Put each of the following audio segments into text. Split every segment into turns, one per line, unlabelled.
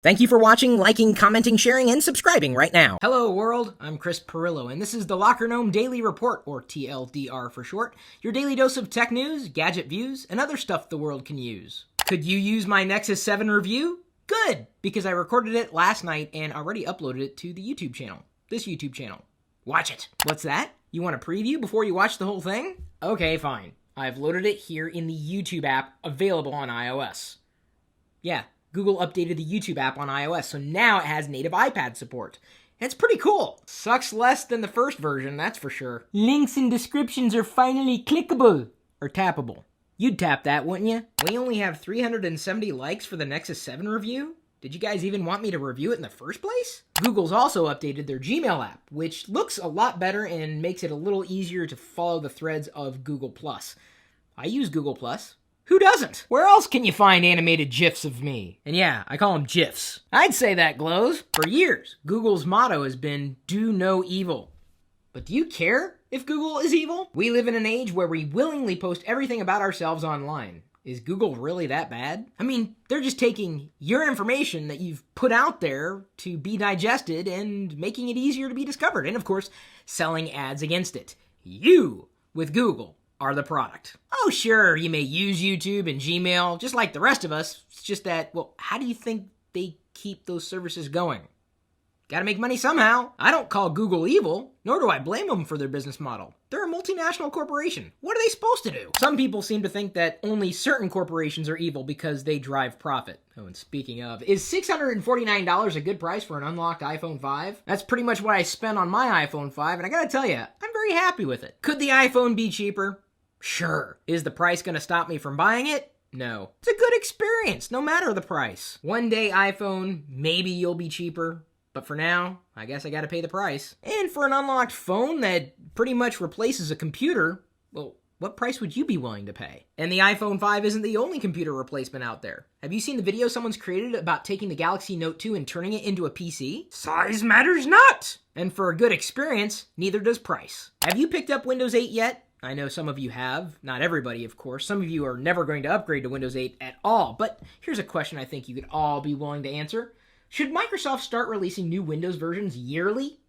Thank you for watching, liking, commenting, sharing, and subscribing right now. Hello world, I'm Chris Pirillo, and this is the Locker Gnome Daily Report, or TLDR for short, your daily dose of tech news, gadget views, and other stuff the world can use. Could you use my Nexus 7 review? Good, because I recorded it last night and already uploaded it to the YouTube channel. This YouTube channel. Watch it. What's that? You want a preview before you watch the whole thing? Okay, fine. I've loaded it here in the YouTube app available on iOS. Yeah. Google updated the YouTube app on iOS, so now it has native iPad support. It's pretty cool. Sucks less than the first version, that's for sure. Links and descriptions are finally clickable. Or tappable. You'd tap that, wouldn't you? We only have 370 likes for the Nexus 7 review? Did you guys even want me to review it in the first place? Google's also updated their Gmail app, which looks a lot better and makes it a little easier to follow the threads of Google+. I use Google+. Who doesn't? Where else can you find animated GIFs of me? And yeah, I call them GIFs. I'd say that glows. For years, Google's motto has been, do no evil. But do you care if Google is evil? We live in an age where we willingly post everything about ourselves online. Is Google really that bad? I mean, they're just taking your information that you've put out there to be digested and making it easier to be discovered. And of course, selling ads against it. You, with Google, are the product. Oh, sure, you may use YouTube and Gmail, just like the rest of us. It's just that, well, how do you think they keep those services going? Gotta make money somehow. I don't call Google evil, nor do I blame them for their business model. They're a multinational corporation. What are they supposed to do? Some people seem to think that only certain corporations are evil because they drive profit. Oh, and speaking of, is $649 a good price for an unlocked iPhone 5? That's pretty much what I spent on my iPhone 5, and I gotta tell you, I'm very happy with it. Could the iPhone be cheaper? Sure. Is the price gonna stop me from buying it? No. It's a good experience, no matter the price. One day, iPhone, maybe you'll be cheaper. But for now, I guess I gotta pay the price. And for an unlocked phone that pretty much replaces a computer, well, what price would you be willing to pay? And the iPhone 5 isn't the only computer replacement out there. Have you seen the video someone's created about taking the Galaxy Note 2 and turning it into a PC? Size matters not! And for a good experience, neither does price. Have you picked up Windows 8 yet? I know some of you have. Not everybody, of course. Some of you are never going to upgrade to Windows 8 at all. But here's a question I think you could all be willing to answer. Should Microsoft start releasing new Windows versions yearly?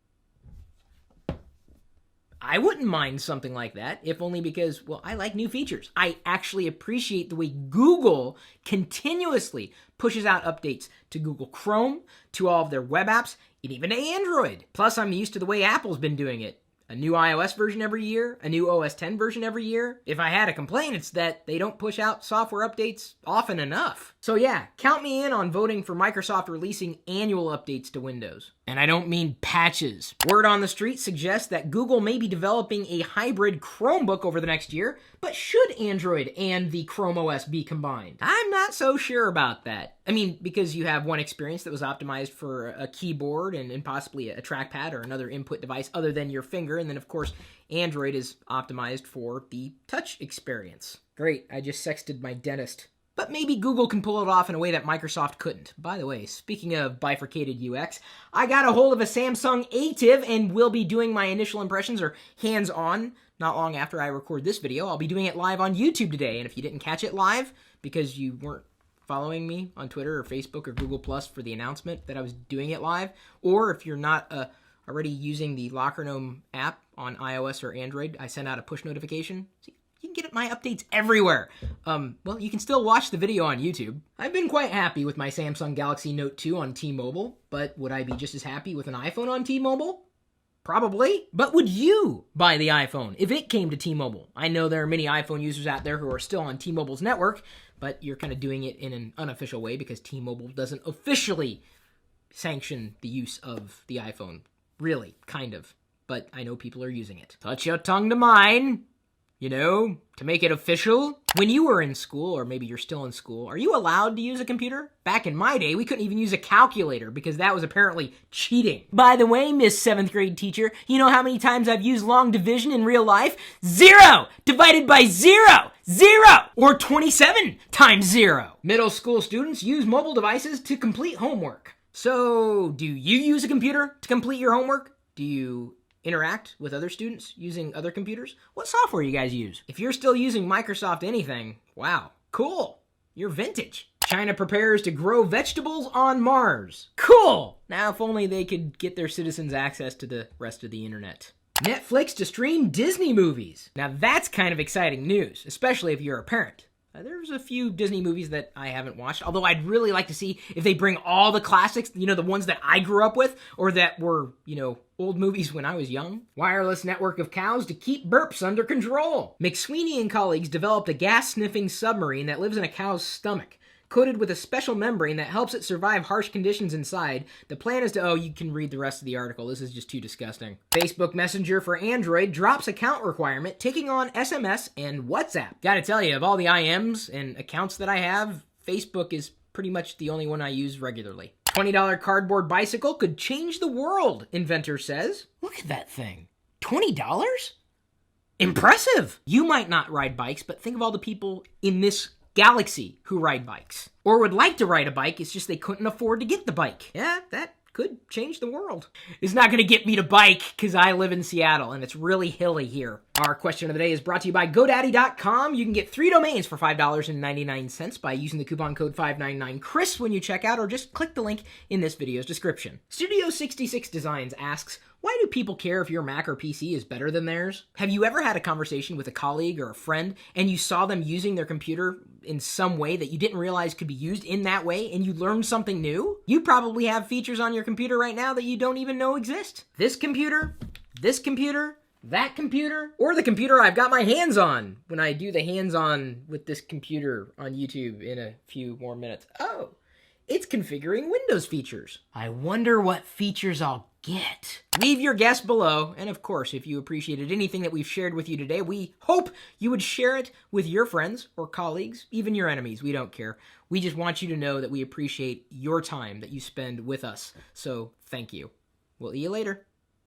I wouldn't mind something like that, if only because, well, I like new features. I actually appreciate the way Google continuously pushes out updates to Google Chrome, to all of their web apps, and even to Android. Plus, I'm used to the way Apple's been doing it. A new iOS version every year, a new OS X version every year. If I had a complaint, it's that they don't push out software updates often enough. So yeah, count me in on voting for Microsoft releasing annual updates to Windows. And I don't mean patches. Word on the street suggests that Google may be developing a hybrid Chromebook over the next year, but should Android and the Chrome OS be combined? I'm not so sure about that. I mean, because you have one experience that was optimized for a keyboard and possibly a trackpad or another input device other than your finger, and then of course, Android is optimized for the touch experience. Great, I just sexted my dentist. But maybe Google can pull it off in a way that Microsoft couldn't. By the way, speaking of bifurcated UX, I got a hold of a Samsung ATIV and will be doing my initial impressions or hands-on not long after I record this video. I'll be doing it live on YouTube today, and if you didn't catch it live because you weren't following me on Twitter or Facebook or Google Plus for the announcement that I was doing it live, or if you're not already using the Locker Gnome app on iOS or Android, I send out a push notification. See, you can get my updates everywhere. Well, you can still watch the video on YouTube. I've been quite happy with my Samsung Galaxy Note 2 on T-Mobile, but would I be just as happy with an iPhone on T-Mobile? Probably. But would you buy the iPhone if it came to T-Mobile? I know there are many iPhone users out there who are still on T-Mobile's network, but you're kind of doing it in an unofficial way because T-Mobile doesn't officially sanction the use of the iPhone. Really, kind of. But I know people are using it. Touch your tongue to mine. You know, to make it official. When you were in school, or maybe you're still in school, are you allowed to use a computer? Back in my day, we couldn't even use a calculator because that was apparently cheating. By the way, Miss 7th grade teacher, you know how many times I've used long division in real life? 0 divided by 0. 0! Or 27 times 0. Middle school students use mobile devices to complete homework. So, do you use a computer to complete your homework? Do you interact with other students using other computers? What software you guys use? If you're still using Microsoft anything, wow, cool. You're vintage. China prepares to grow vegetables on Mars. Cool! Now if only they could get their citizens access to the rest of the internet. Netflix to stream Disney movies. Now that's kind of exciting news, especially if you're a parent. There's a few Disney movies that I haven't watched, although I'd really like to see if they bring all the classics, the ones that I grew up with, or that were, old movies when I was young. Wireless network of cows to keep burps under control. McSweeney and colleagues developed a gas-sniffing submarine that lives in a cow's stomach, coated with a special membrane that helps it survive harsh conditions inside. The plan is to, you can read the rest of the article. This is just too disgusting. Facebook Messenger for Android drops account requirement, taking on SMS and WhatsApp. Gotta tell you, of all the IMs and accounts that I have, Facebook is pretty much the only one I use regularly. $20 cardboard bicycle could change the world, Inventor says. Look at that thing. $20? Impressive! You might not ride bikes, but think of all the people in this galaxy who ride bikes. Or would like to ride a bike, it's just they couldn't afford to get the bike. Yeah, that could change the world. It's not gonna get me to bike, because I live in Seattle, and it's really hilly here. Our question of the day is brought to you by GoDaddy.com. You can get 3 domains for $5.99 by using the coupon code 599CHRIS when you check out, or just click the link in this video's description. Studio 66 Designs asks, why do people care if your Mac or PC is better than theirs? Have you ever had a conversation with a colleague or a friend and you saw them using their computer in some way that you didn't realize could be used in that way and you learned something new? You probably have features on your computer right now that you don't even know exist. This computer, that computer, or the computer I've got my hands on when I do the hands-on with this computer on YouTube in a few more minutes. Oh, it's configuring Windows features. I wonder what features I'll get. Leave your guess below, and of course, if you appreciated anything that we've shared with you today, we hope you would share it with your friends or colleagues, even your enemies. We don't care. We just want you to know that we appreciate your time that you spend with us. So, thank you. We'll see you later.